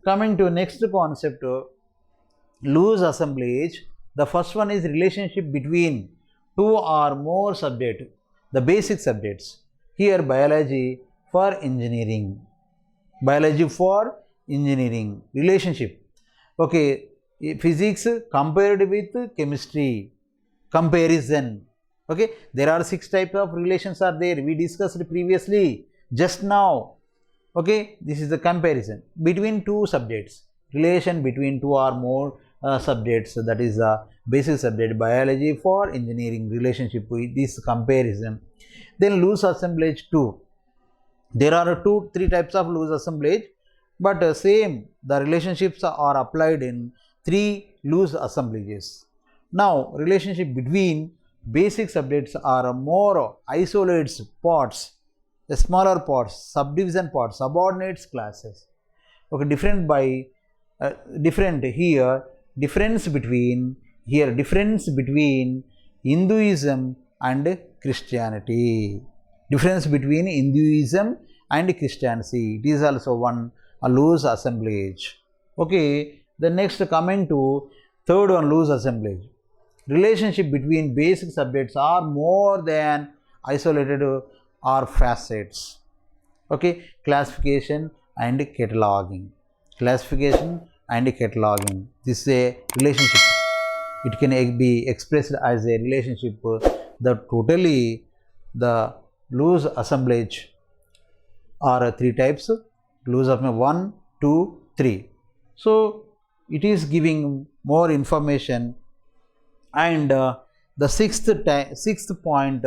Coming to next concept, loose assemblage. The first one is relationship between two or more subjects, the basic subjects. Here biology for engineering. Biology for engineering. Relationship. Okay, physics compared with chemistry. Comparison. Okay, there are 6 types of relations are there. We discussed previously, just now. Okay, this is the comparison between two subjects. Relation between two or more subjects, that is the basic subject. Biology for engineering, relationship with this comparison. Then loose assemblage 2. There are 3 types of loose assemblage, but same the relationships are applied in 3 loose assemblages. Now relationship between basic subjects are more isolated parts, the smaller parts, subdivision parts, subordinates classes. Okay, different by different here. Difference between Hinduism and Christianity. Difference between Hinduism and Christianity. It is also one a loose assemblage. Okay, the next coming to third one, loose assemblage. Relationship between basic subjects are more than isolated or facets. Okay, classification and cataloging. Classification and cataloging. This is a relationship. It can be expressed as a relationship. The loose assemblage are 3 types. Loose of 1, 2, 3. So it is giving more information. And the sixth point,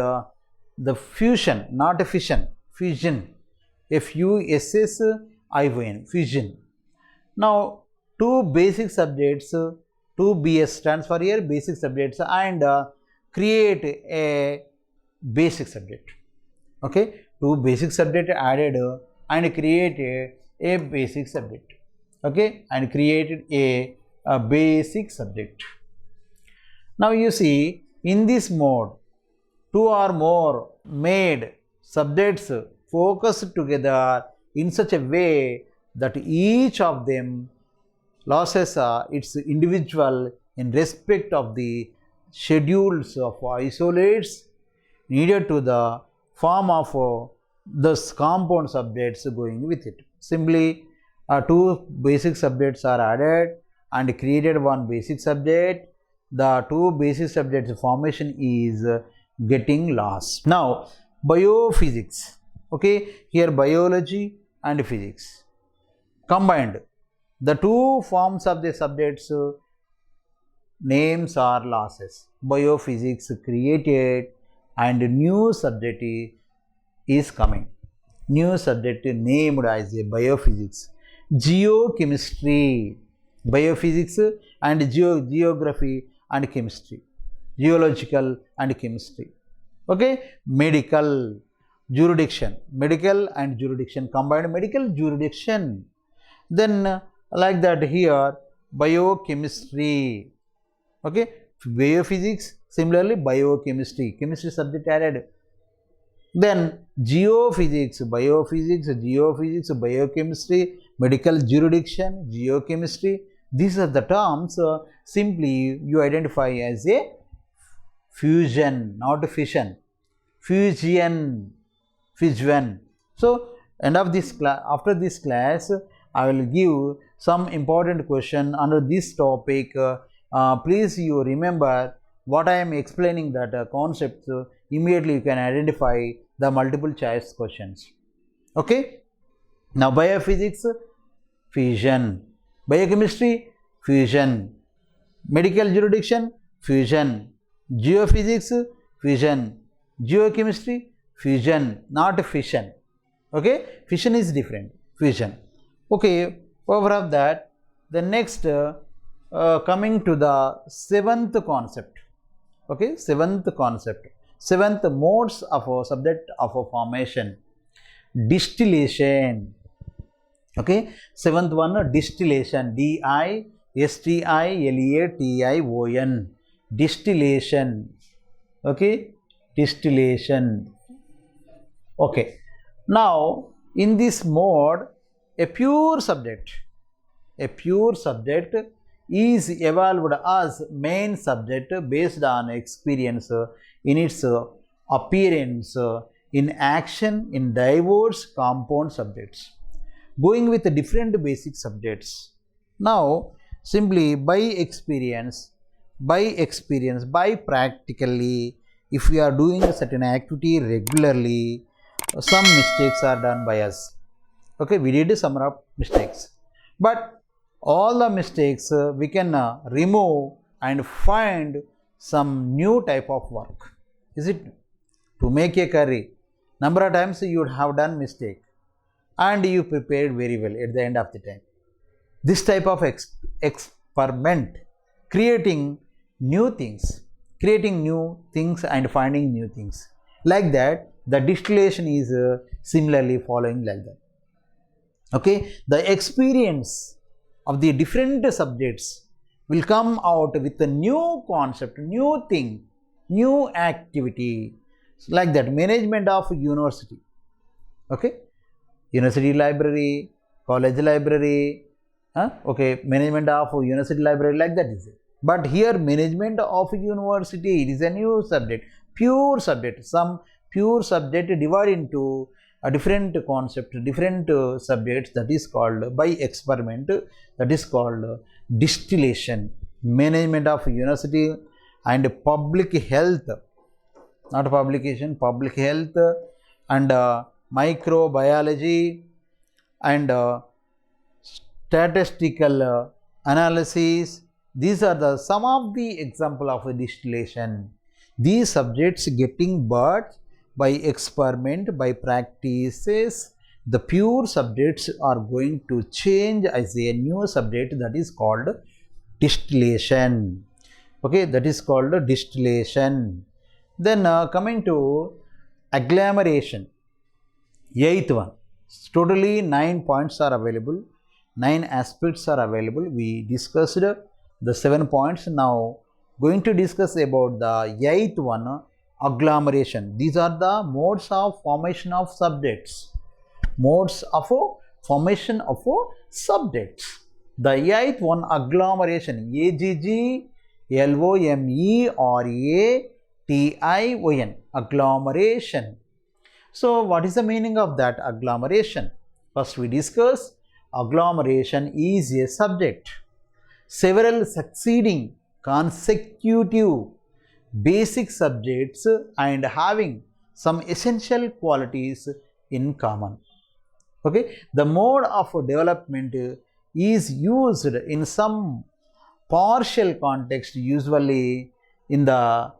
the fusion, not a fission, fusion, FUSSION, fusion. Now 2 basic subjects, 2 BS stands for here basic subjects, and create a basic subject. Okay, 2 basic subject added and created a basic subject. Okay, and created a basic subject. Now you see, in this mode, 2 or more made subjects focus together in such a way that each of them loses its individual in respect of the schedules of isolates needed to the form of the compound subjects going with it. Simply 2 basic subjects are added and created one basic subject. The 2 basic subjects formation is getting lost. Now biophysics. Okay, here biology and physics combined. The 2 forms of the subjects names are losses. Biophysics created and new subject is coming. New subject named as a biophysics. Geochemistry, biophysics and geography and chemistry, geological and chemistry. Okay, medical jurisdiction, medical and jurisdiction combined, medical jurisdiction. Then like that here biochemistry. Okay, biophysics, similarly biochemistry, chemistry subject added. Then geophysics, geophysics, biochemistry, medical jurisdiction, geochemistry. These are the terms simply you identify as a fusion, not fission. Fusion. So end of this class, after this class, I will give some important question under this topic. Please you remember what I am explaining, that concepts. Immediately you can identify the multiple choice questions. Okay. Now biophysics, fusion. Biochemistry, fusion. Medical jurisdiction, fusion. Geophysics, fusion. Geochemistry, fusion, not fission. Okay, fission is different, fusion. Okay, over of that, the next coming to the 7th concept. Okay, 7th concept, 7th modes of a subject of a formation. Distillation. Okay, 7th one, distillation, DISTILATION, distillation. Okay, distillation. Okay, now in this mode, a pure subject a pure subject is evolved as main subject based on experience in its appearance in action in diverse compound subjects, going with different basic subjects. Now, simply by practically, if we are doing a certain activity regularly, some mistakes are done by us. Okay, we did some mistakes, but all the mistakes we can remove and find some new type of work. Is it to make a curry? Number of times you would have done mistake and you prepared very well at the end of the time. This type of experiment, creating new things and finding new things. Like that, the distillation is similarly following like that. Okay, the experience of the different subjects will come out with a new concept, new thing, new activity. Like that, management of university. Okay, university library, college library, okay, management of university library, like that is it. But here management of university, it is a new subject, pure subject. Some pure subject divided into a different concept, different subjects, that is called by experiment, that is called distillation. Management of university and public health, not publication, public health and microbiology and statistical analysis. These are the some of the example of a distillation. These subjects getting birth by experiment, by practices. The pure subjects are going to change as a new subject, that is called distillation. Okay, that is called distillation. Then coming to agglomeration, eighth one. Totally 9 points are available, 9 aspects are available. We discussed the 7 points. Now going to discuss about the 8th one, agglomeration. These are the modes of formation of subjects. Modes of formation of subjects. The 8th one, agglomeration. agglomeration. Agglomeration. So what is the meaning of that agglomeration? First we discuss, agglomeration is a subject. Several succeeding consecutive basic subjects and having some essential qualities in common. Okay, the mode of development is used in some partial context, usually in the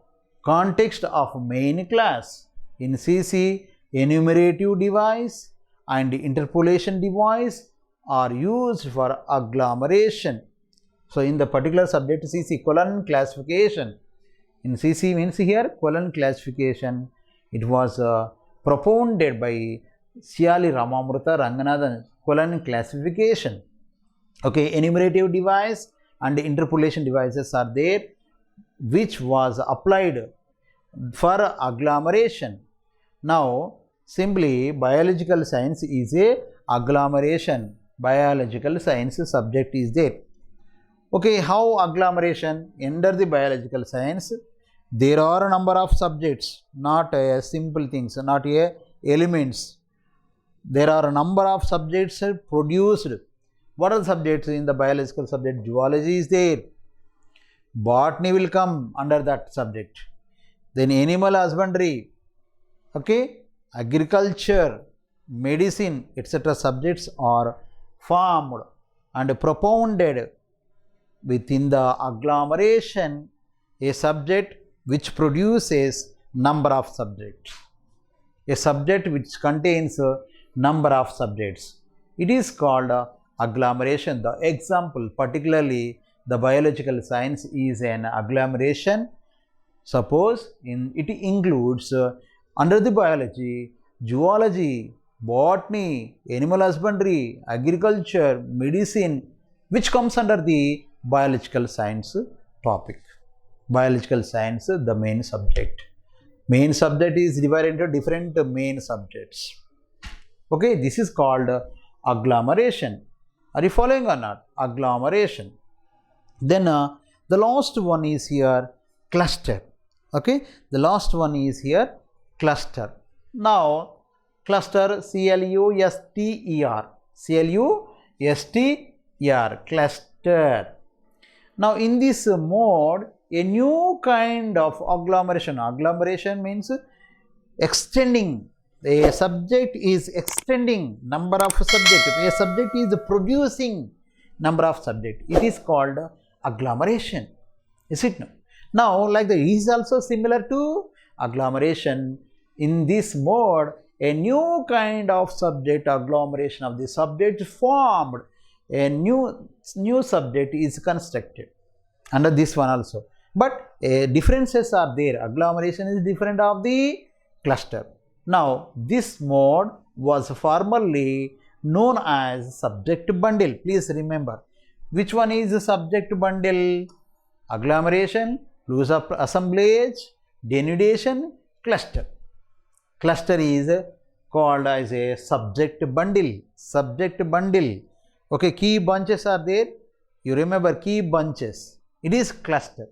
context of main class. In CC, enumerative device and interpolation device are used for agglomeration. So in the particular subject CC, colon classification. In CC means here colon classification. It was propounded by Siali Ramamurtha Ranganathan, colon classification. Okay, enumerative device and interpolation devices are there, which was applied for agglomeration. Now simply biological science is a agglomeration. Biological science subject is there. Okay, how agglomeration? Under the biological science, there are a number of subjects, not simple things, not elements. There are a number of subjects produced. What are the subjects in the biological subject? Zoology is there. Botany will come under that subject. Then animal husbandry, okay, agriculture, medicine, etc. subjects are formed and propounded within the agglomeration, a subject which produces number of subjects. A subject which contains a number of subjects. It is called agglomeration. The example, particularly the biological science, is an agglomeration. Suppose it includes under the biology, zoology, botany, animal husbandry, agriculture, medicine, which comes under the biological science topic. Biological science, the main subject. Main subject is divided into different main subjects. Okay, this is called agglomeration. Are you following or not? Agglomeration. Then the last one is here cluster. Okay, the last one is here cluster. Now cluster, C-L-U-S-T-E-R, C-L-U-S-T-E-R, cluster. Now in this mode, a new kind of agglomeration means extending. A subject is extending number of subjects. A subject is producing number of subjects. It is called agglomeration. Is it? Now, like the is also similar to agglomeration. In this mode, a new kind of subject agglomeration of the subject formed. A new subject is constructed under this one also. But differences are there. Agglomeration is different of the cluster. Now, this mode was formerly known as subject bundle. Please remember, which one is the subject bundle? Agglomeration, loose assemblage, denudation, cluster. Cluster is called as a subject bundle. Subject bundle. Okay, key bunches are there. You remember key bunches. It is cluster.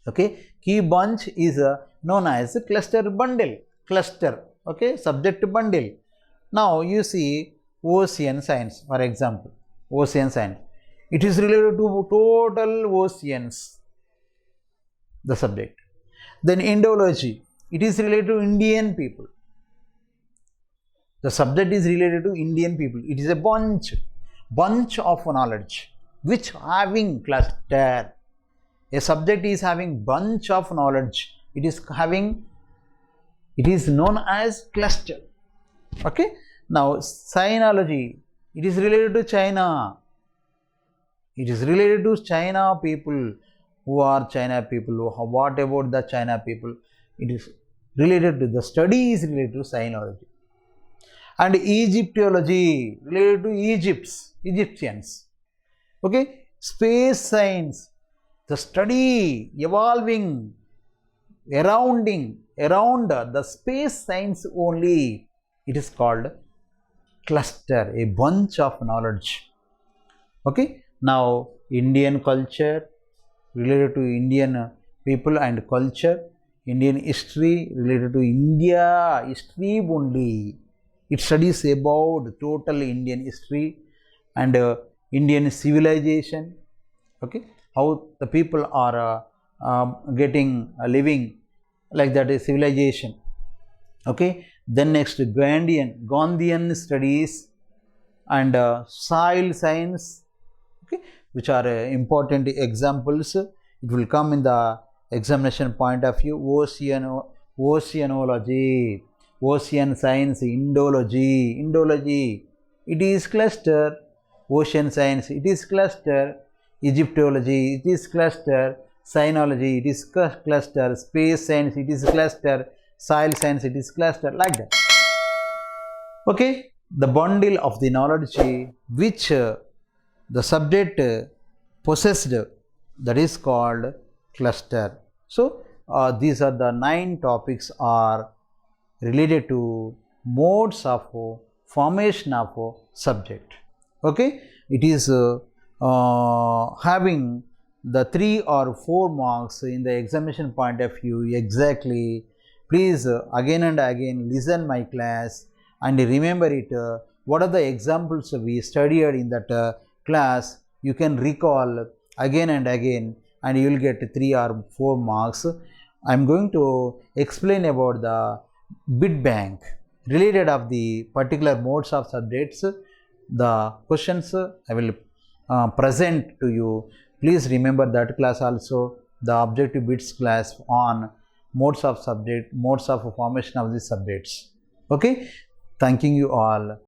Okay, key bunch is known as cluster bundle. Cluster. Okay, subject bundle. Now you see ocean science, for example. Ocean science. It is related to total oceans, the subject. Then Indology. It is related to Indian people. The subject is related to Indian people. It is a bunch of knowledge which having cluster. A subject is having bunch of knowledge. It is known as cluster. Okay. Now Sinology. It is related to China. It is related to China people. Who are China people? What about the China people? It is related to the study is related to Sinology. And Egyptology related to Egyptians. Okay, space science, the study evolving around the space science only. It is called cluster, a bunch of knowledge. Okay, now Indian culture related to Indian people and culture. Indian history related to India history only. It studies about total Indian history and Indian civilization. Okay, how the people are living like that is civilization. Okay, then next Gandhian studies and soil science. Okay, which are important examples. It will come in the examination point of view. Oceanology, ocean science, Indology, it is cluster. Ocean science, it is cluster. Egyptology, it is cluster. Sinology, it is cluster. Space science, it is cluster. Soil science, it is cluster, like that. Okay, the bundle of the knowledge which the subject possessed, that is called cluster. So these are the 9 topics are related to modes of formation of subject. Okay, it is having the 3 or 4 marks in the examination point of view exactly. Please again and again listen my class and remember it. What are the examples we studied in that class? You can recall again and again and you will get 3 or 4 marks. I am going to explain about the bit bank related of the particular modes of subjects. The questions I will present to you. Please remember that class also, the objective bits class on modes of subject, modes of formation of the subjects. Okay, thanking you all.